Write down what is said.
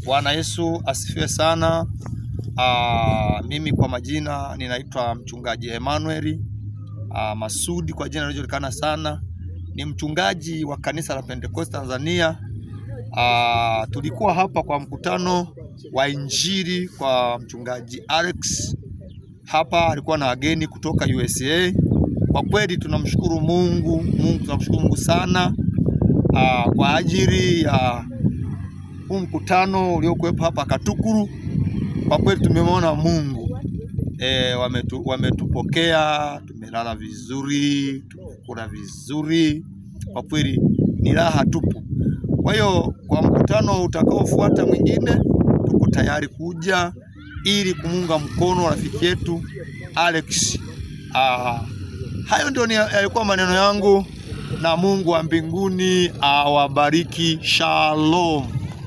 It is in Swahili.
Bwana Yesu asifiwe sana. Mimi kwa majina ninaitwa mchungaji Emmanuel Masudi kwa jina linalojulikana sana. Ni mchungaji wa kanisa la Pentecost Tanzania. Tulikuwa hapa kwa mkutano wa injili kwa mchungaji Alex. Hapa alikuwa na wageni kutoka USA. Kwa kweli tunamshukuru Mungu, tunamshukuru Mungu sana kwa ajili ya huu mkutano uliokuwepo hapa Katukuru. Kwa kweli tumemwona Mungu. Wametupokea, tumelala vizuri, tumekula vizuri. Kwa kweli ni raha tupu. Kwa hiyo kwa mkutano utakaofuata mwingine tuko tayari kuja ili kumunga mkono rafiki yetu Alex. Hayo ndio yalikuwa maneno yangu, na Mungu wa mbinguni awabariki. Shalom.